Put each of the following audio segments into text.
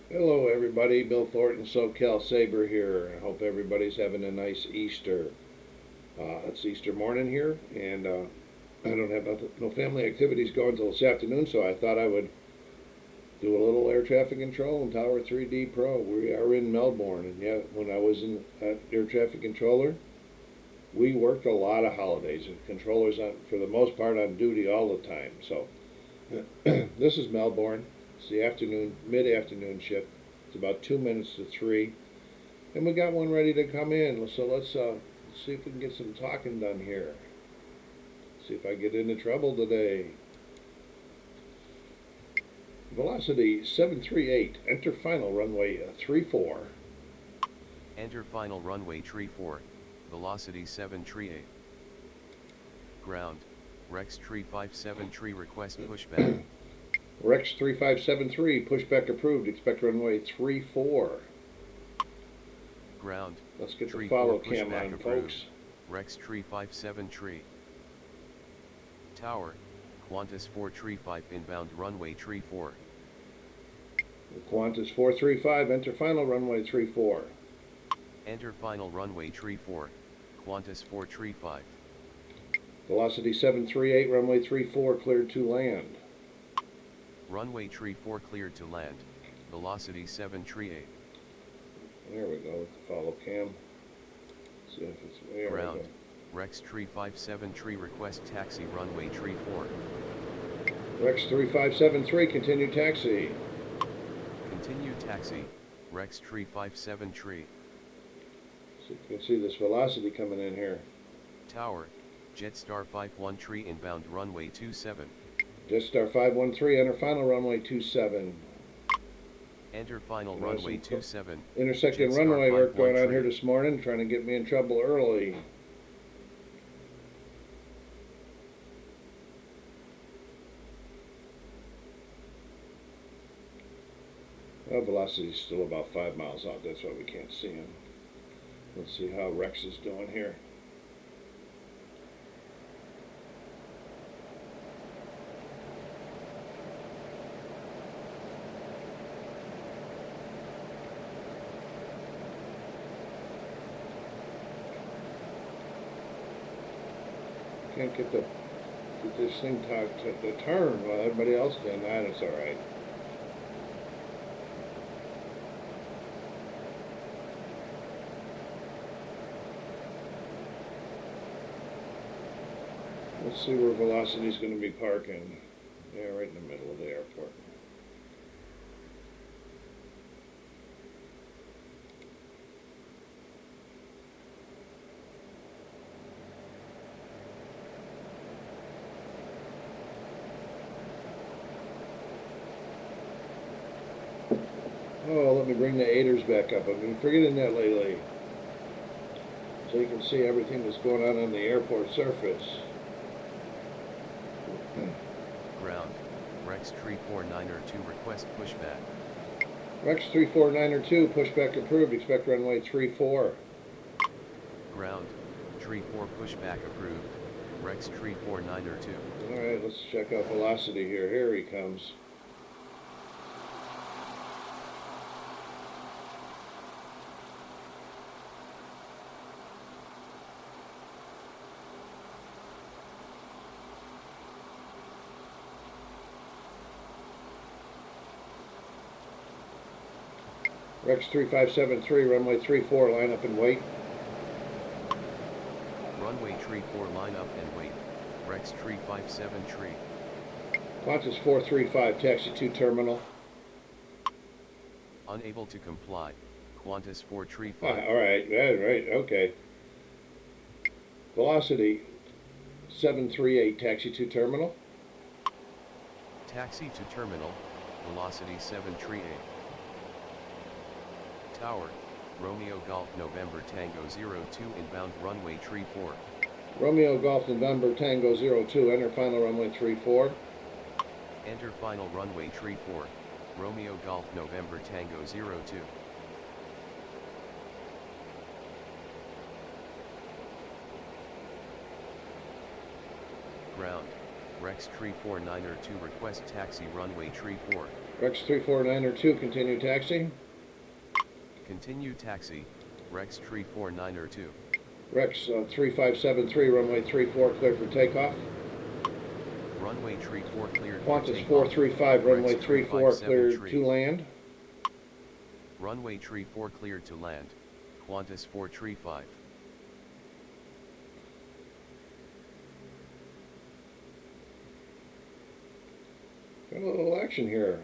Hello, everybody. Bill Thornton, SoCalsabre here. I hope everybody's having a nice Easter. It's Easter morning here, and I don't have no family activities going until this afternoon, so I thought I would do a little air traffic control in Tower 3D Pro. We are in Melbourne, and yeah, when I was in air traffic controller, we worked a lot of holidays, and controllers for the most part, on duty all the time. So this is Melbourne. It's the mid-afternoon shift. It's about 2 minutes to 3, and we got one ready to come in. So let's see if we can get some talking done here. See if I get into trouble today. Velocity 738. Enter final runway 34. Enter final runway tree 4, velocity 7 tree 8. Ground, Rex tree 57 tree request pushback. Rex 3573. Pushback approved. Expect runway 34. Ground, Let's get the tree follow 4 cam pushback on, approved. folks. Rex tree 57 tree. Tower, Qantas 4 tree 5 inbound runway tree 4. Qantas 435. Enter final runway 34. Enter final runway tree 4, Qantas 4 tree 5. Velocity 738. Runway 34 cleared to land. Runway tree 4 cleared to land, velocity 7 tree 8. There we go with the follow cam. See if it's there. Ground, Rex tree 57 tree request taxi runway tree 4. Rex 3573, continue taxi. Continue taxi, Rex tree 57 tree. So you can see this velocity coming in here. Tower, Jetstar 51 tree inbound runway 27. Jetstar 513, enter final runway 27. Enter final runway 27. Intersecting runway work going on here this morning, trying to get me in trouble early. Well, velocity is still about 5 miles out, that's why we can't see him. Let's see how Rex is doing here. Can't get this thing to turn while everybody else can. That's all right. Let's see where velocity is going to be parking. Yeah, right in the middle of the airport. Oh, let me bring the aiders back up. I've been forgetting that lately. So you can see everything that's going on the airport surface. Ground, Rex tree 4902 request pushback. Rex 34902, pushback approved. Expect runway 34. Ground, tree 4 pushback approved. Rex tree 4902. Alright, let's check out velocity here. Here he comes. Rex 3573, runway 34, line up and wait. Runway tree 4 line up and wait. Rex tree 57 tree. Qantas 435, taxi to terminal. Unable to comply. Qantas 4 tree 5. Alright, right, okay. Velocity 738, taxi to terminal. Taxi to terminal, velocity 7 tree 8. Tower, Romeo Golf November Tango 02 inbound runway tree 4. Romeo Golf November Tango 02, enter final runway 34. Enter final runway tree 4, Romeo Golf November Tango 02. Ground, Rex Rex Tree 4902 request taxi runway Tree 4. Rex 34902, continue taxi. Continue taxi, Rex Tree 4902. Rex 3573, runway 34, clear for takeoff. Runway Tree 4 cleared for Qantas takeoff. 435, runway Rex 34, 357 cleared tree. to land. Runway Tree 4 cleared to land, Qantas 435. Got a little action here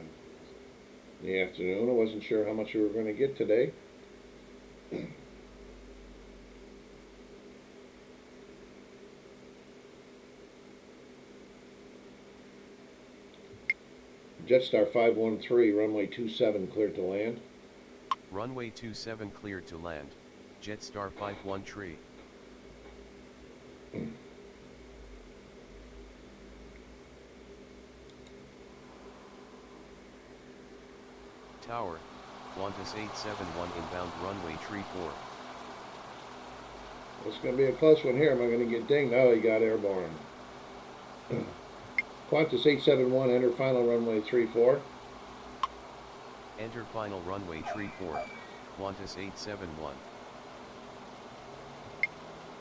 in the afternoon. I wasn't sure how much we were going to get today. Jetstar 513, runway 27, cleared to land. Runway 27 cleared to land, Jetstar 51 tree. Tower, Qantas 871 inbound runway Tree 4. It's going to be a close one here. Am I going to get dinged? No, he got airborne. Qantas 871, enter final runway 34. Enter final runway Tree 4, Qantas 871.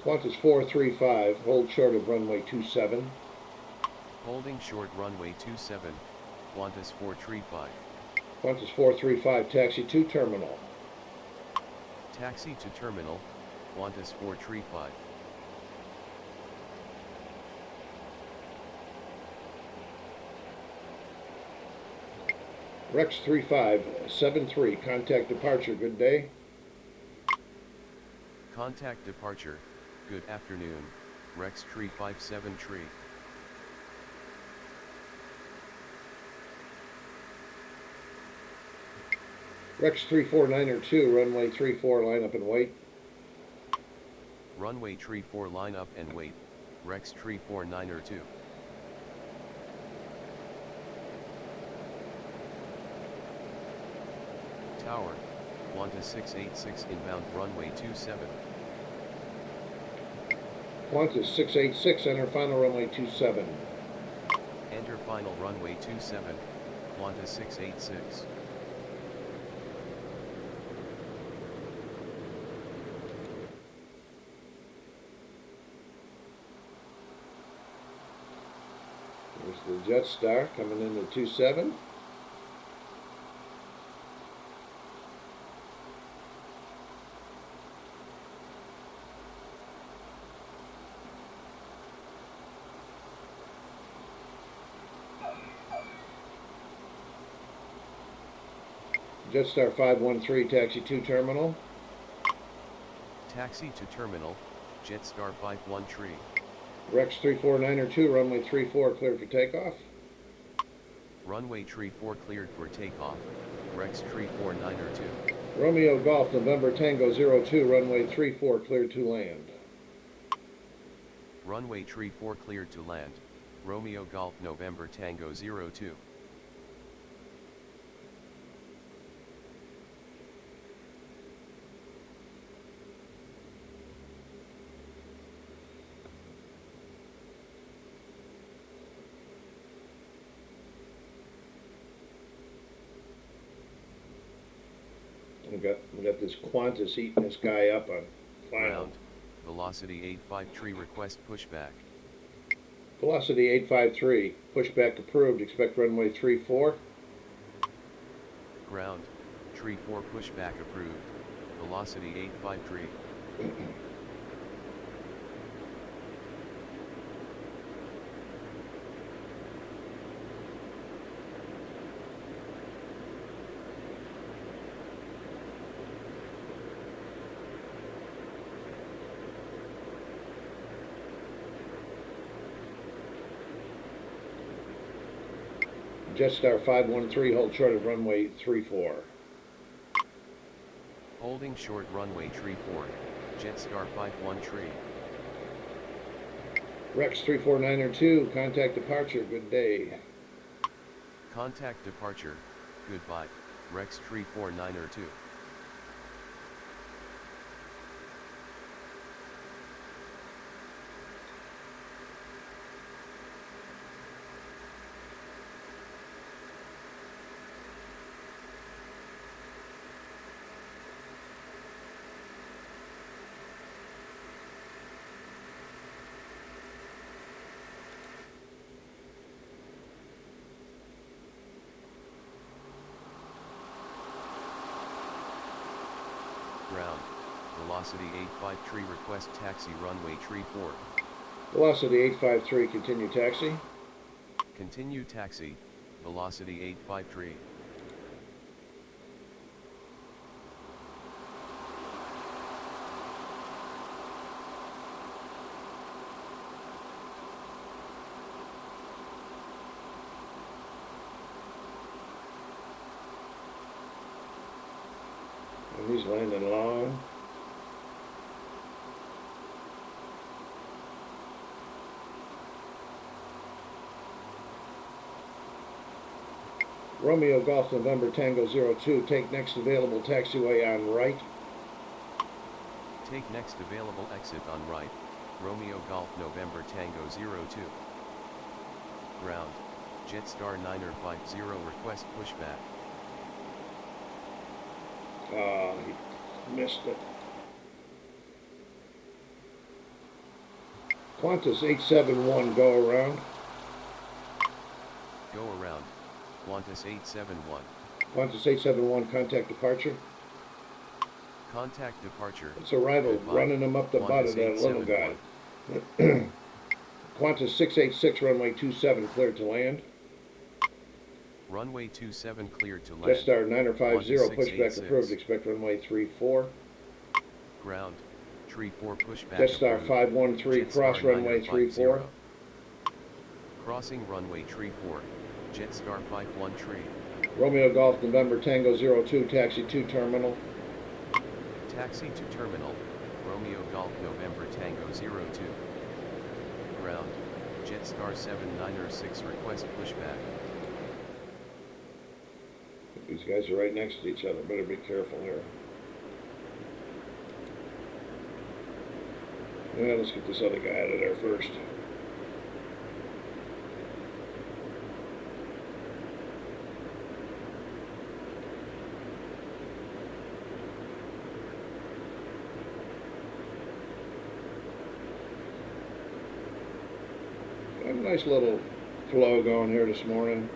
Qantas 435, hold short of runway 27. Holding short runway 27, Qantas 435. Qantas 435, taxi to terminal. Taxi to terminal, Qantas 435. Rex 3573, contact departure, good day. Contact departure, good afternoon, Rex Tree 57 tree. Rex 34902, runway 34, line up and wait. Runway Tree 4 line up and wait, Rex Tree 4902. Tower, Qantas 686 inbound runway 27. Qantas 686, enter final runway 27. Enter final runway 27, Qantas 686. There's the Jetstar coming into 27. Jetstar 513, taxi to terminal. Taxi to terminal, Jetstar 51 tree. Rex 34902, runway 34, clear for takeoff. Runway Tree 4 cleared for takeoff, Rex Tree 4902. Romeo Golf, November Tango 02, runway 34, cleared to land. Runway Tree 4 cleared to land, Romeo Golf November Tango 02. We got this Qantas eating this guy up on final. Ground, velocity 85 tree request pushback. Velocity 853, pushback approved, expect runway 34. Ground, Tree 4 pushback approved, velocity 853. Jetstar 513, hold short of runway 34. Holding short runway Tree 4, Jetstar 51 tree. Rex 34902, contact departure, good day. Contact departure, goodbye, Rex Tree 4902. Ground, velocity 853 request taxi runway tree 4. Velocity 853, continue taxi. Continue taxi, velocity 853. And he's landing long. Romeo Golf November Tango 02, take next available taxiway on right. Take next available exit on right, Romeo Golf November Tango 02. Ground, Jetstar 950 request pushback. He missed it. Qantas 871, go around. Go around, Qantas 871. Qantas 871, contact departure. Contact departure. It's arrival, Goodbye. running him up the butt of that little guy. Qantas 686, runway 27, cleared to land. Runway 27 cleared to land. Jetstar 950, Qantas pushback 686. approved, expect runway 34. Ground, tree 4 pushback Jetstar approved. 513, Jetstar cross runway 950. 34. Crossing runway tree 4, Jetstar 513. Romeo Golf November Tango 02, taxi to terminal. Taxi to terminal, Romeo Golf November Tango 02. Ground, Jetstar 796 request pushback. These guys are right next to each other, better be careful here. Yeah, let's get this other guy out of there first. Got a nice little flow going here this morning.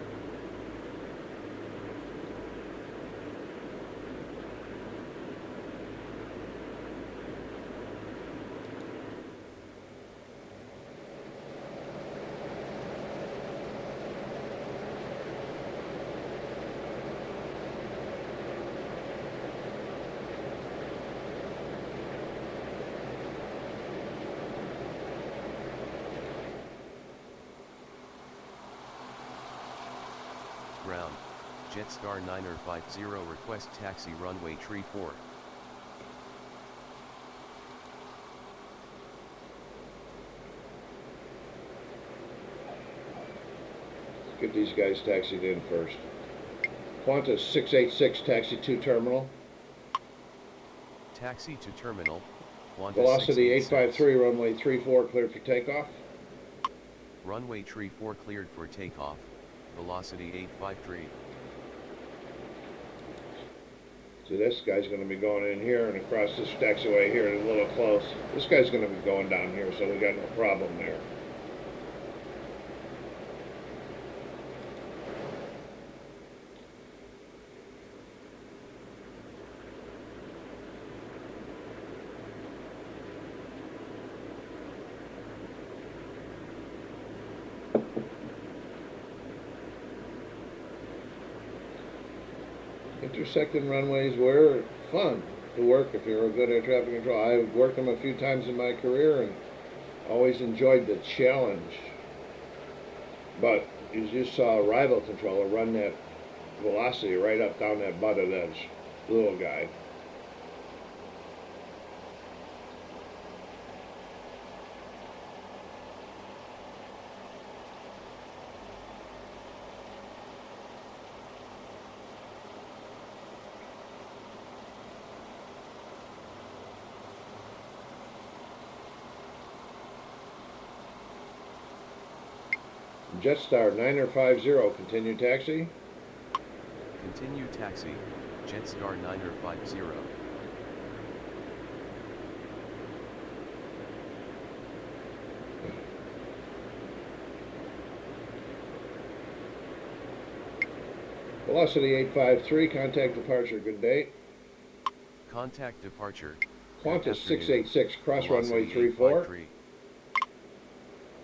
Ground, Jetstar 950 request taxi runway tree 4. Let's get these guys taxied in first. Qantas 686, taxi to terminal. Taxi to terminal, Qantas Velocity 686. 853, runway 34, cleared for takeoff. Runway tree 4 cleared for takeoff, velocity 853. So this guy's going to be going in here and across this taxiway here, a little close. This guy's going to be going down here, so we got no problem there. Intersecting runways were fun to work if you're good at traffic control. I've worked them a few times in my career and always enjoyed the challenge. But you just saw a rival controller run that velocity right up down that butt of that little guy. Jetstar 950, continue taxi. Continue taxi, Jetstar 950. Velocity 853, contact departure, good day. Contact departure. Good Qantas afternoon. 686, cross runway Velocity 34. 853.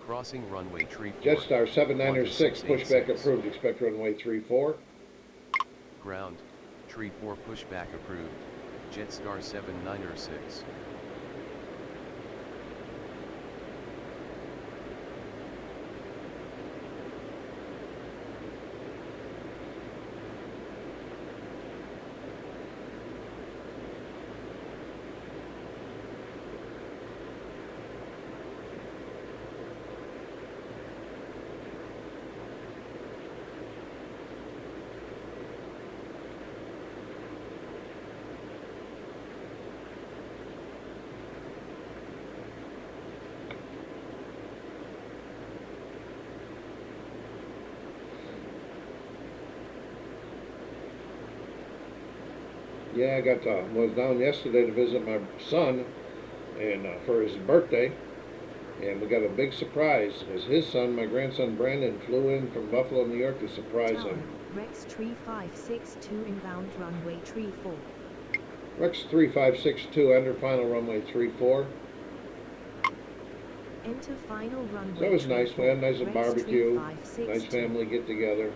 Crossing runway tree 4. Jetstar Qantas 7906, pushback 686. approved, expect runway 34. Ground. Tree 4 pushback approved. Jetstar 7906. Yeah, I was down yesterday to visit my son, and for his birthday, and we got a big surprise because his son, my grandson Brandon, flew in from Buffalo, New York to surprise Tower, him. Rex 3562 inbound runway tree 4. Rex 3562, enter final runway 34. Enter final runway. So that was tree nice. We had a nice Rex barbecue, 3562. nice family get together.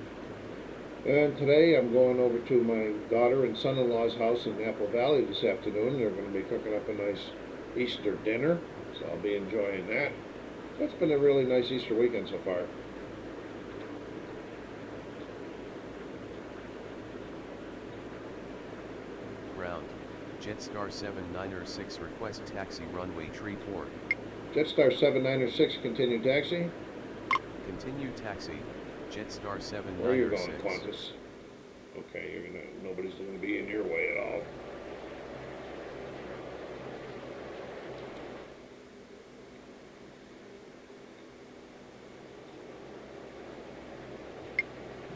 And today I'm going over to my daughter and son-in-law's house in Apple Valley this afternoon. They're going to be cooking up a nice Easter dinner, so I'll be enjoying that. So it's been a really nice Easter weekend so far. Ground. Jetstar 7906 request taxi runway tree 4. Jetstar 7906, continue taxi. Continue taxi. Jetstar 7906. Where are you going, Qantas? Okay, nobody's going to be in your way at all.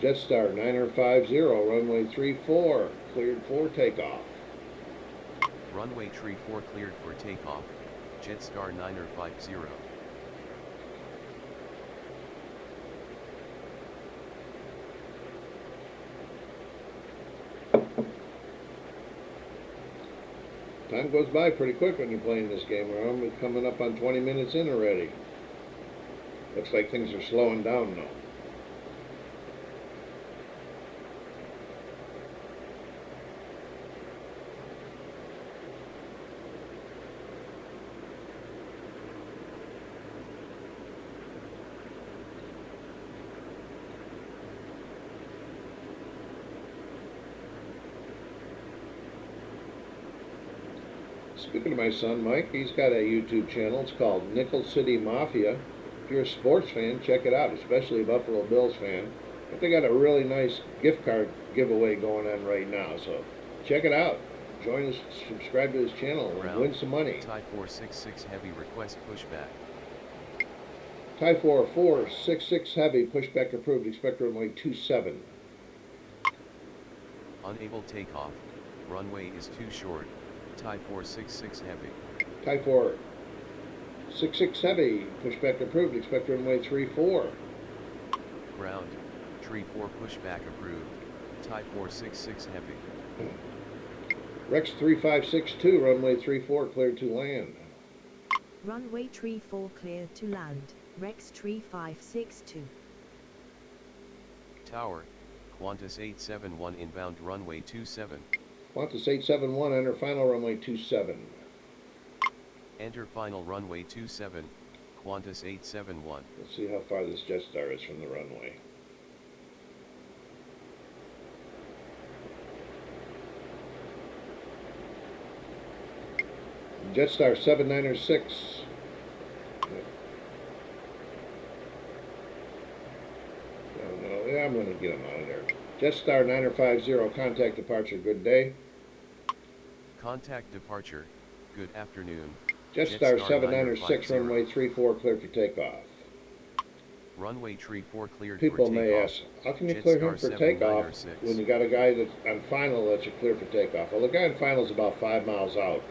Jetstar 9050, runway 34, cleared for takeoff. Runway tree 4 cleared for takeoff. Jetstar 9050. Time goes by pretty quick when you're playing this game. We're coming up on 20 minutes in already. Looks like things are slowing down now. Speaking of my son Mike, he's got a YouTube channel. It's called Nickel City Mafia. If you're a sports fan, check it out, especially a Buffalo Bills fan. But they got a really nice gift card giveaway going on right now, so check it out. Join us, subscribe to his channel, and win some money. Type 466 heavy request pushback. Type 466 heavy, pushback approved, expect runway 27. Unable takeoff. Runway is too short. Type 466 heavy. Type 466 heavy, pushback approved, expect runway 34. Ground. Tree 4 pushback approved. Type 466 heavy. Rex 3562, runway 34, cleared to land. Runway tree 4 cleared to land. Rex 3562. Tower. Qantas 871 inbound runway 27. Qantas 871, enter final runway 27. Enter final runway 27. Qantas 871. Let's see how far this Jetstar is from the runway. Jetstar 7906. No, yeah, I'm going to get him out of there. Jetstar 9050, contact departure, good day. Contact departure. Good afternoon. Jetstar 7906, runway 34, cleared for takeoff. Runway tree 4 cleared People for takeoff. may ask, how can you clear him for takeoff when you got a guy that's on final that you clear for takeoff? Well, the guy on final is about 5 miles out.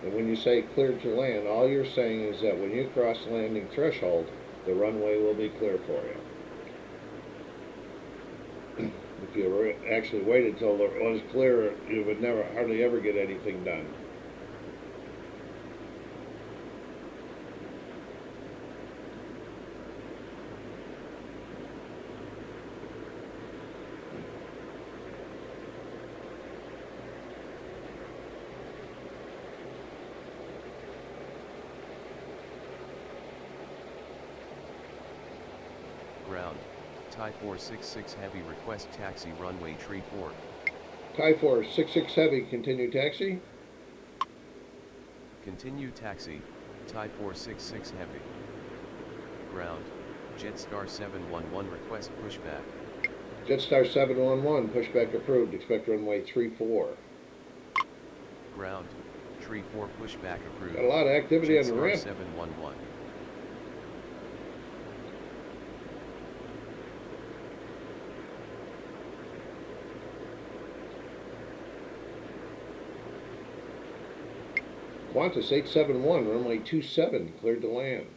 And when you say cleared to land, all you're saying is that when you cross the landing threshold, the runway will be clear for you. The If you actually waited till it was clear, you would never, hardly ever get anything done. Ground, Thai 466 heavy request taxi runway tree 4. Thai 466 heavy, continue taxi. Continue taxi, Thai 466 heavy. Ground, Jetstar 711 request pushback. Jetstar 711, pushback approved. Expect runway 34. Ground, tree 4 pushback approved. Got a lot of activity on the Jetstar ramp. 711. Qantas 871, runway 27, cleared to land.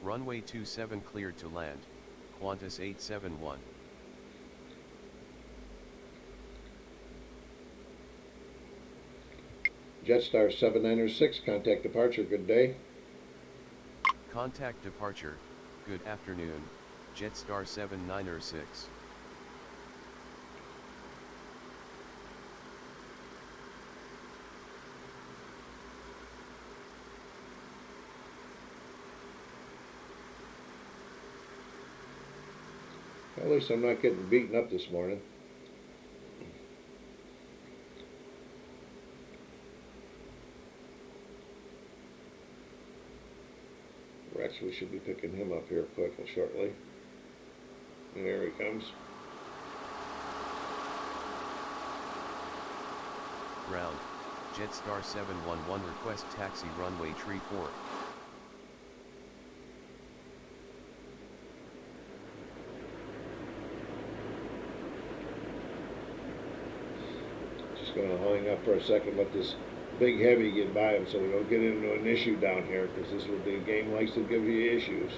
Runway 27 cleared to land, Qantas 871. Jetstar 796, contact departure, good day. Contact departure, good afternoon, Jetstar 796. At least I'm not getting beaten up this morning. Rex, we should be picking him up here quick and shortly. And there he comes. Ground, Jetstar 711 request taxi runway tree 4. Just gonna hang up for a second, let this big heavy get by him so we don't get into an issue down here, because this is what the game likes to give you issues.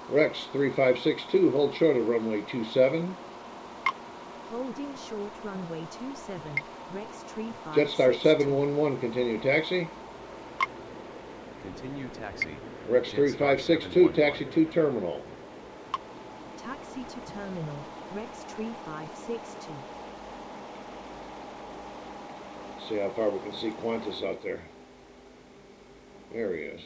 Rex 3562, hold short of runway 27. Holding short runway 27, Rex tree 5. Jetstar 711, continue taxi. Continue taxi, Rex Jetstar 3562, 711. taxi to terminal. Taxi to terminal, Rex tree 562. See how far we can see Qantas out there. There he is.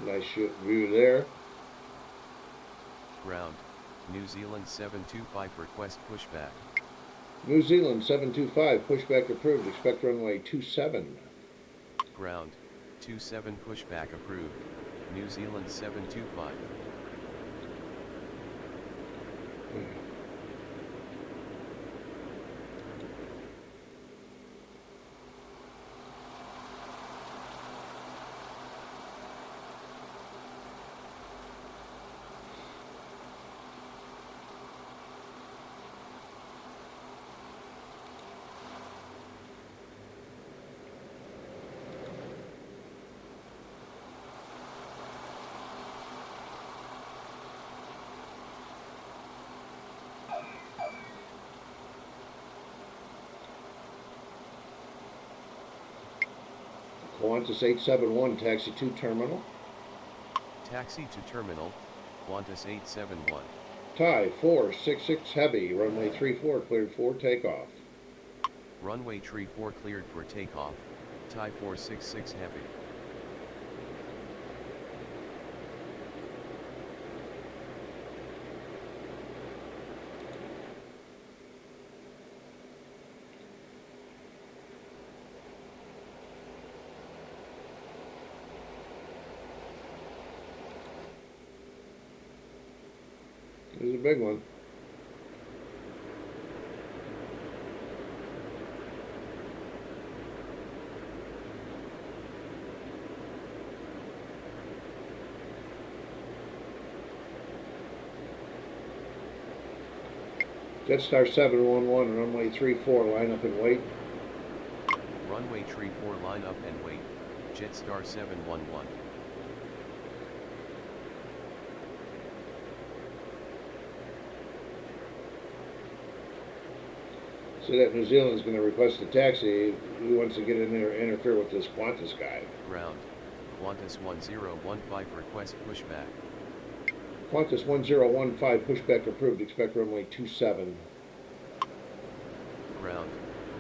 Nice view there. Ground, New Zealand 725 request pushback. New Zealand 725, pushback approved. Expect runway 27. Ground, 27 pushback approved, New Zealand 725. Qantas 871, taxi to terminal. Taxi to terminal, Qantas 871. Thai 466 heavy, runway 34 cleared for takeoff. Runway tree 4 cleared for takeoff, Thai 466 heavy. big one. Jetstar 711, runway 34, line up and wait. Runway tree 4 line up and wait, Jetstar 711. See that New Zealand's going to request a taxi. He wants to get in there and interfere with this Qantas guy. Ground, Qantas 1015 request pushback. Qantas 1015, pushback approved, expect runway 27. Ground,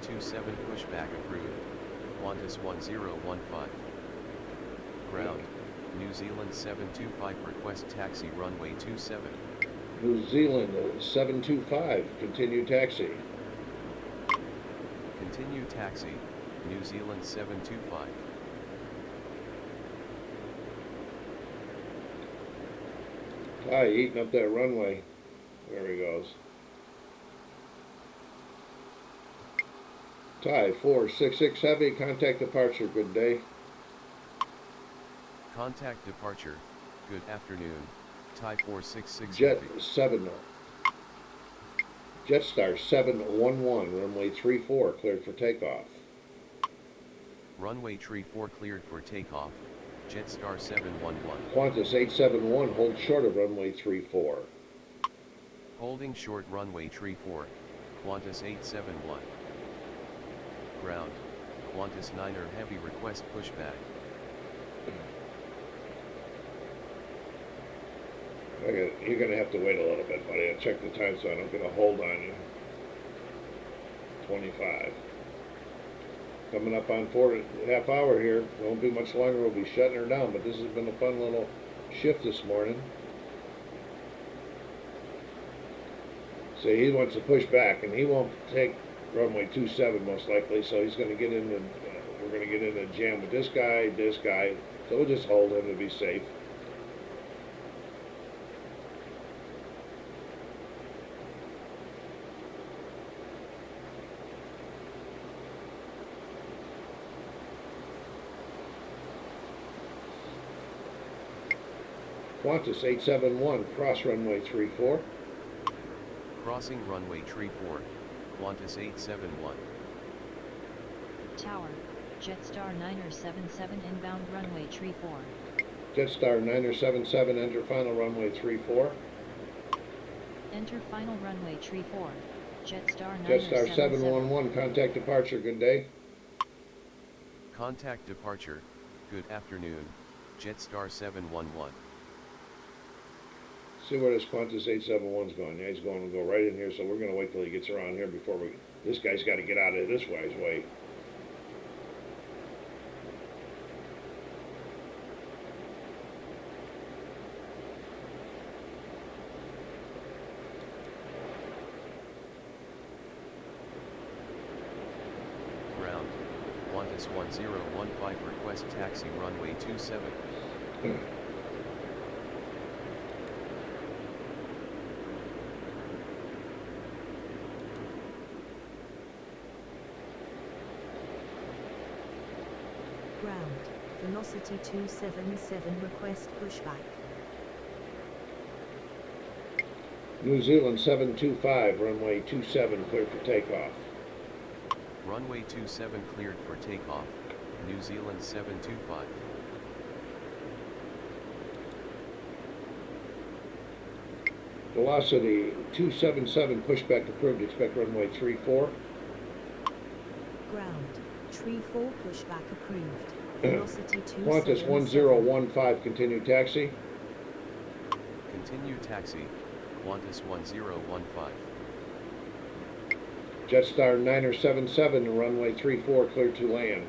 27 pushback approved, Qantas 1015. Ground, New Zealand 725 request taxi runway 27. New Zealand 725, continue taxi. Continue taxi, New Zealand 725. Hi, eating up that runway. There he goes. Thai 466 heavy, contact departure, good day. Contact departure, good afternoon, Thai 466 Jet heavy. 7, Jetstar 711, runway 34, cleared for takeoff. Runway tree 4 cleared for takeoff, Jetstar 711. Qantas 871, hold short of runway 34. Holding short runway tree 4, Qantas 871. Ground, Qantas 9er heavy request pushback. You're going to have to wait a little bit, buddy. I'll check the time so I don't get a hold on you. 25. Coming up on 4.5 hour here. Won't be much longer. We'll be shutting her down, but this has been a fun little shift this morning. See, he wants to push back, and he won't take runway 27 most likely, so he's going to get in the, we're going to get in a jam with this guy, so we'll just hold him to be safe. Qantas 871, cross runway 34. Crossing runway tree 4, Qantas 871. Tower, Jetstar 977 inbound runway tree 4. Jetstar 977, enter final runway 34. Enter final runway tree 4, Jetstar 977. Jetstar 711, contact departure, good day. Contact departure, good afternoon, Jetstar 711. See where this Qantas 871's going. Yeah, he's going to go right in here, so we're going to wait till he gets around here before we... This guy's got to get out of this way. Ground, Qantas 1015 request taxi runway 27. Ground, velocity 277 request pushback. New Zealand 725, runway 27, cleared for takeoff. Runway 27 cleared for takeoff, New Zealand 725. Velocity 277, pushback approved, expect runway 34. Ground, tree 4 pushback approved. Velocity 277. Qantas 1015, continue taxi. Continue taxi, Qantas 1015. Jetstar 977, runway 34, cleared to land.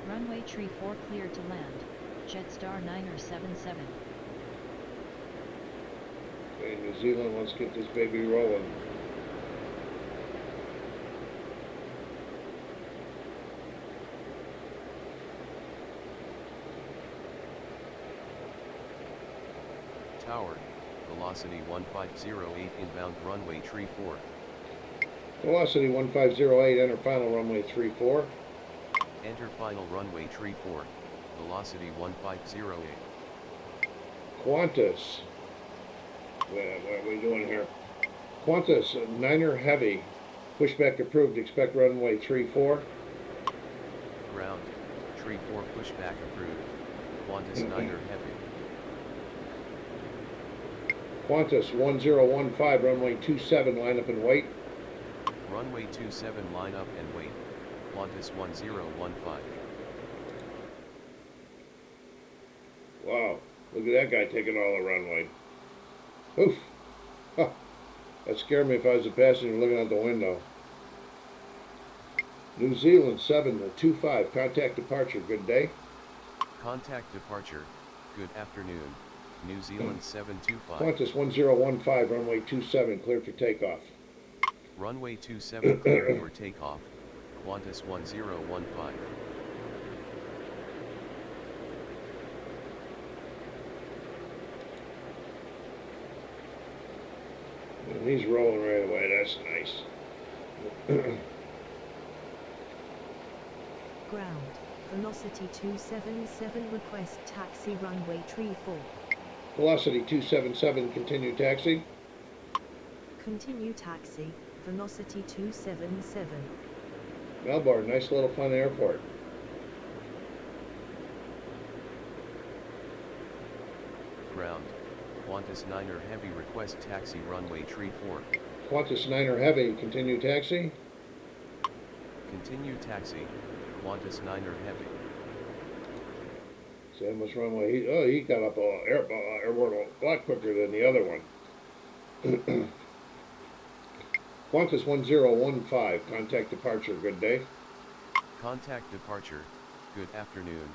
Runway tree 4 cleared to land, Jetstar 977. Okay, New Zealand, let's get this baby rolling. Tower, velocity 1508 inbound runway tree 4. Velocity 1508, enter final runway 34. Enter final runway tree 4, velocity 1508. Qantas. What are we doing here? Qantas, Niner Heavy. Pushback approved, expect runway 34. Ground, tree 4 pushback approved, Qantas Niner Heavy. Qantas 1015, runway 27, line up and wait. Runway 27 line up and wait, Qantas 1015. Wow, look at that guy taking all the runway. Oof. Huh. That scared me if I was a passenger looking out the window. New Zealand 725, contact departure, good day. Contact departure, good afternoon, New Zealand 725. Qantas 1015, runway 27, clear for takeoff. Runway 27 clear for takeoff, Qantas 1015. And he's rolling right away, that's nice. Ground, velocity 277, request taxi runway tree 4. Velocity 277, continue taxi. Continue taxi, velocity 277. Melbourne, nice little fun airport. Ground, Qantas Niner Heavy request taxi runway tree 4. Qantas Niner Heavy, continue taxi. Continue taxi, Qantas Niner Heavy. Same as runway. He got up airborne a lot quicker than the other one. Qantas 1015, contact departure, good day. Contact departure, good afternoon,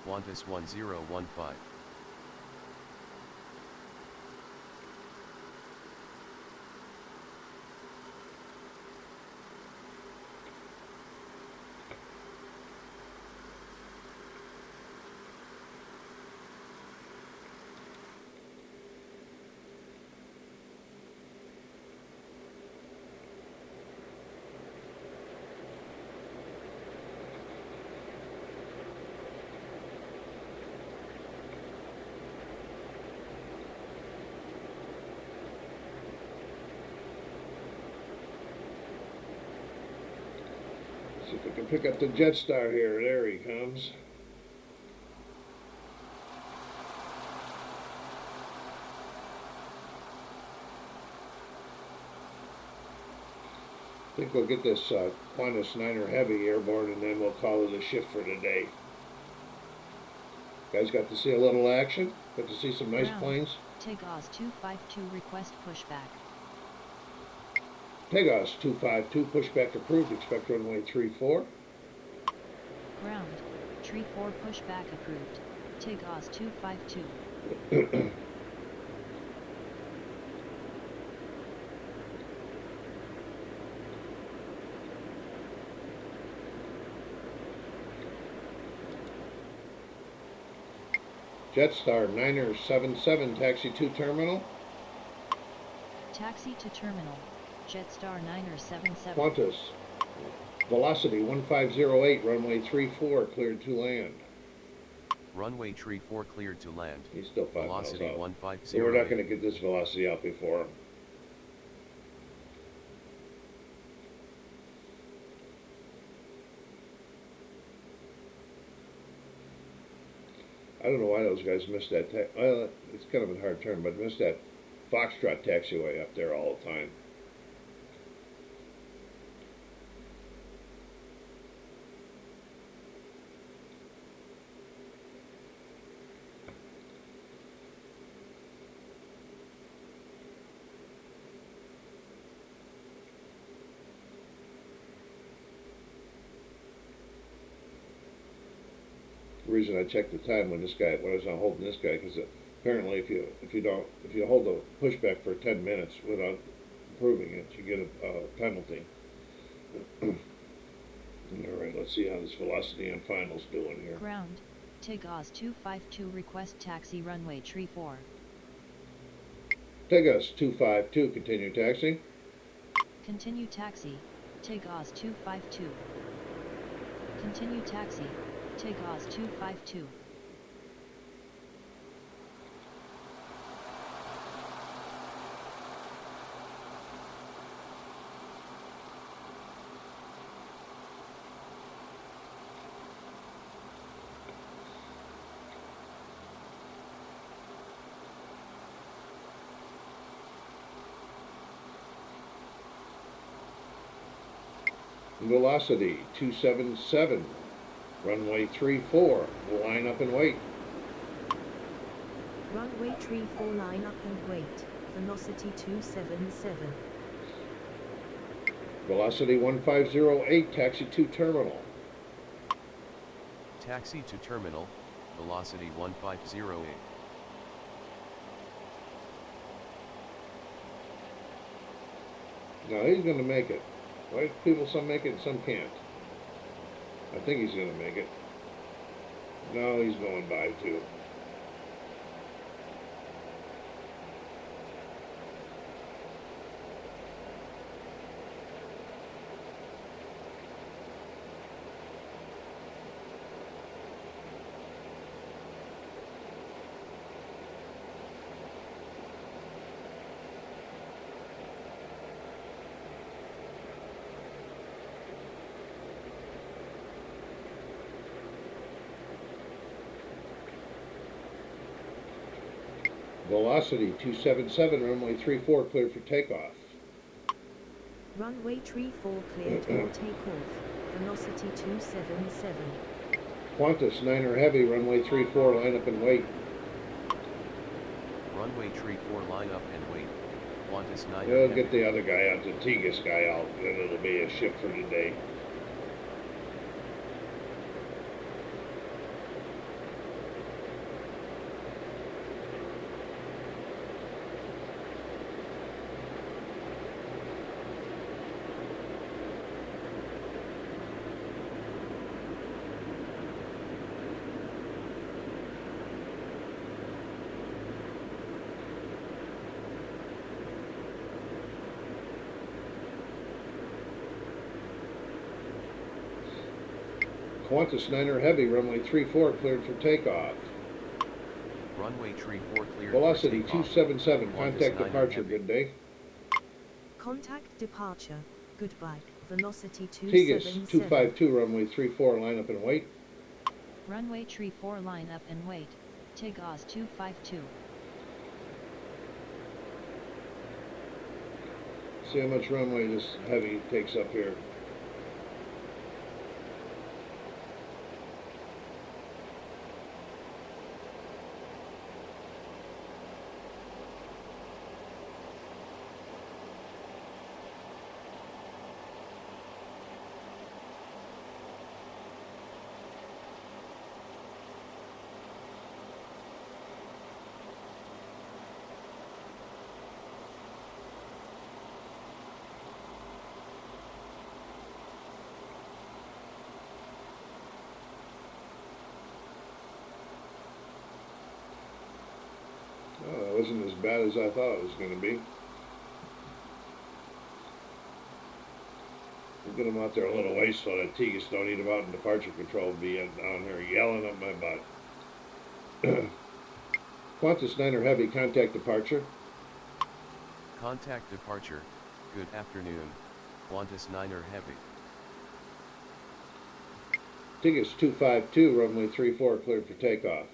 Qantas 1015. See if we can pick up the Jetstar here. There he comes. I think we'll get this Qantas Niner Heavy airborne and then we'll call it a shift for today. Guys got to see a little action. Got to see some nice Ground, planes. Tagos 252 request pushback. Pegos 252, pushback approved, expect runway 34. Ground, tree 4 pushback approved, Tagos 252. Jetstar 977, taxi to terminal. Taxi to terminal, Jetstar 977. Qantas, velocity 1508, runway 34, cleared to land. Runway tree 4 cleared to land. He's still 5 Velocity miles out. 150. So we're not going to get this velocity out before him. I don't know why those guys missed that. Well, it's kind of a hard turn, but missed that Foxtrot taxiway up there all the time. The reason I checked the time when I was holding this guy, because apparently if you hold the pushback for 10 minutes without approving it, you get a penalty. All right, let's see how this velocity on finals doing here. Ground, Tagos 252 request taxi runway tree 4. Tegas 252, continue taxi. Continue taxi, take Oz 252. Continue taxi, take Oz 252. Velocity 277, runway 34, line up and wait. Runway 34, line up and wait, velocity 277. Velocity 1508, taxi to terminal. Taxi to terminal, velocity 1508. Now he's going to make it. Why do people some make it and some can't? I think he's going to make it. No, he's going by too. Velocity 277, runway 34, cleared for takeoff. Runway 34 cleared for takeoff, velocity 277. Qantas 9er heavy, runway 34, line up and wait. Runway 34, line up and wait. Qantas 9. We'll get the other guy out, the Tegas guy out, and it'll be a shift for today. Qantas 9er heavy, runway 34, cleared for takeoff. Runway 34 cleared. Velocity for takeoff. 277, Qantas contact 9er departure, heavy. good day. Contact departure, goodbye, velocity Tegas 277. 252, runway 34, line up and wait. Runway 34, line up and wait, take Oz 252. See how much runway this heavy takes up here. Oh, it wasn't as bad as I thought it was going to be. We'll get them out there a little ways so that Tegas don't eat them out in departure control, be down here yelling up my butt. Qantas 9er heavy, contact departure. Contact departure, good afternoon, Qantas 9er heavy. Tegas 252, runway 34, cleared for takeoff.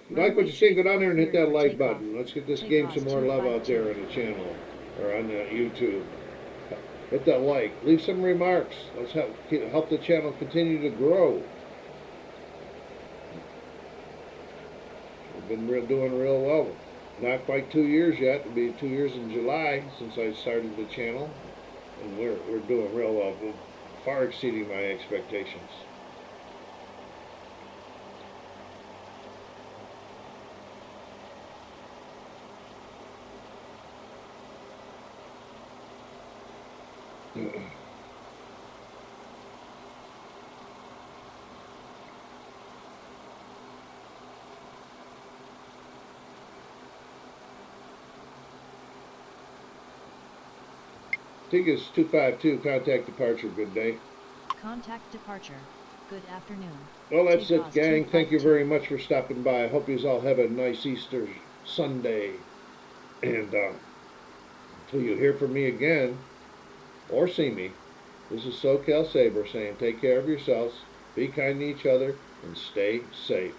If you like what you see, go down there and hit that like button. Let's get this game some more love out there on the channel or on YouTube. Hit that like. Leave some remarks. Let's help the channel continue to grow. We've been doing real well. Not quite 2 years yet. It'll be 2 years in July since I started the channel, and we're doing real well. We're far exceeding my expectations. Tigas 252, contact departure, good day. Contact departure. Good afternoon. Well, that's it, Tigaz gang. Thank you 252. very much for stopping by. I hope you all have a nice Easter Sunday. And until you hear from me again or see me, this is SoCalSabre saying take care of yourselves, be kind to each other, and stay safe.